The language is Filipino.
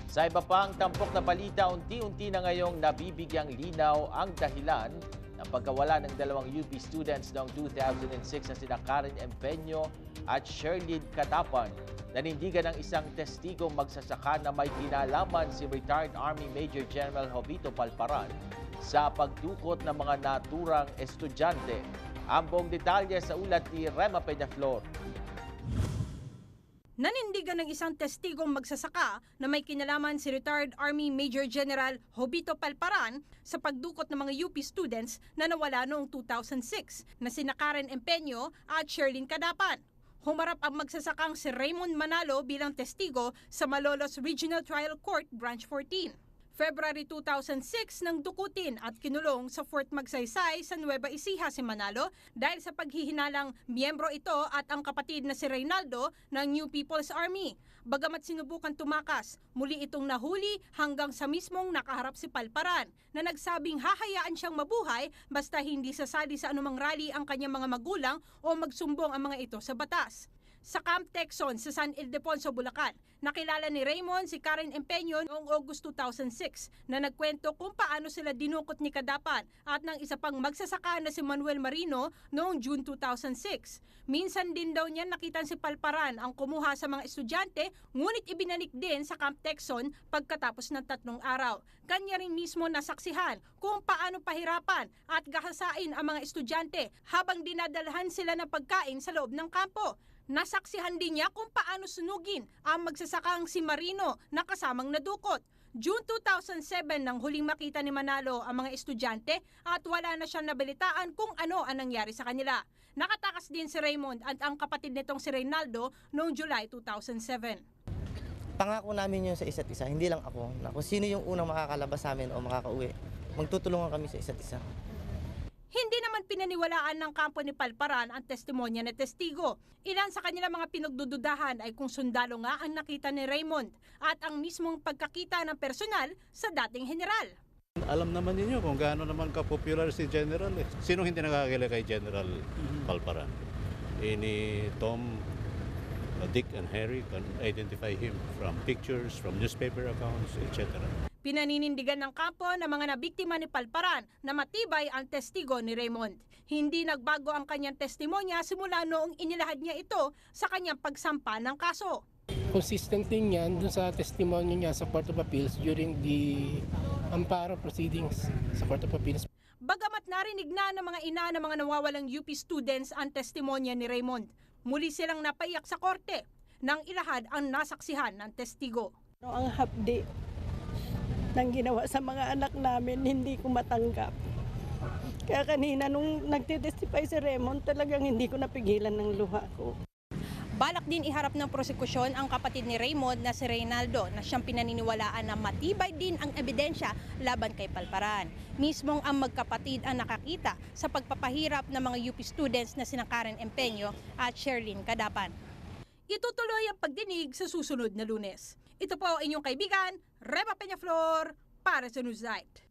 Sa iba pang tampok na balita, unti-unti na ngayong nabibigyang linaw ang dahilan ng pagkawala ng dalawang UP students noong 2006 na sina Karen Empeño at Sherlyn Cadapan. Nanindigan ng isang testigong magsasaka na may kinalaman si retired Army Major General Jovito Palparan sa pagdukot ng mga naturang estudyante. Ang buong detalye sa ulat ni Rema Peñaflor. Nanindigan ng isang testigong magsasaka na may kinalaman si retired Army Major General Jovito Palparan sa pagdukot ng mga UP students na nawala noong 2006 na sina Karen Empeño at Sherlyn Cadapan. Humarap ang magsasakang si Raymond Manalo bilang testigo sa Malolos Regional Trial Court Branch 14. February 2006 nang dukutin at kinulong sa Fort Magsaysay sa Nueva Ecija si Manalo dahil sa paghihinalang miyembro ito at ang kapatid na si Reynaldo ng New People's Army. Bagamat sinubukan tumakas, muli itong nahuli hanggang sa mismong nakaharap si Palparan na nagsabing hahayaan siyang mabuhay basta hindi sasali sa anumang rally ang kanyang mga magulang o magsumbong ang mga ito sa batas. Sa Camp Texon sa San Ildefonso, Bulacan, nakilala ni Raymond si Karen Empeño noong August 2006 na nagkwento kung paano sila dinukot ni Cadapan at ng isa pang magsasaka na si Manuel Marino noong June 2006. Minsan din daw niya nakitan si Palparan ang kumuha sa mga estudyante ngunit ibinalik din sa Camp Texon pagkatapos ng 3 araw. Kanya rin mismo nasaksihan kung paano pahirapan at gahasain ang mga estudyante habang dinadalhan sila ng pagkain sa loob ng kampo. Nasaksihan din niya kung paano sunugin ang magsasakang si Marino na kasamang nadukot. June 2007 nang huling makita ni Manalo ang mga estudyante at wala na siyang nabalitaan kung ano ang nangyari sa kanila. Nakatakas din si Raymond at ang kapatid nitong si Reynaldo noong July 2007. Pangako namin yun sa isa't isa, hindi lang ako. Na kung sino yung unang makakalabas sa amin o makakauwi, magtutulungan kami sa isa't isa. Hindi naman pinaniwalaan ng kampo ni Palparan ang testimonya ng testigo. Ilan sa kanilang mga pinagdududahan ay kung sundalo nga ang nakita ni Raymond at ang mismong pagkakita ng personal sa dating general. Alam naman ninyo kung gaano naman ka-popular si General. Sino hindi nakakilala kay General Palparan? Ni Tom, Dick and Harry can identify him from pictures, from newspaper accounts, etc. Pinaninindigan ng kampo ng mga nabiktima ni Palparan na matibay ang testigo ni Raymond. Hindi nagbago ang kanyang testimonya simula noong inilahad niya ito sa kanyang pagsampa ng kaso. Consistent din yan dun sa testimonya niya sa Court of Appeals during the amparo proceedings sa Court of Appeals. Bagamat narinig na ng mga ina ng mga nawawalang UP students ang testimonya ni Raymond, muli silang napaiyak sa korte nang ilahad ang nasaksihan ng testigo. Ang hapdi ng ginawa sa mga anak namin, hindi ko matanggap. Kaya kanina nung nagtitestify si Raymond, talagang hindi ko napigilan ng luha ko. Balak din iharap ng prosekusyon ang kapatid ni Raymond na si Reynaldo na siyang pinaniniwalaan na matibay din ang ebidensya laban kay Palparan. Mismong ang magkapatid ang nakakita sa pagpapahirap ng mga UP students na sina Karen Empeño at Sherlyn Cadapan. Itutuloy ang pagdinig sa susunod na Lunes. Ito po inyong kaibigan, Rema Peñaflor para sa Newsnight.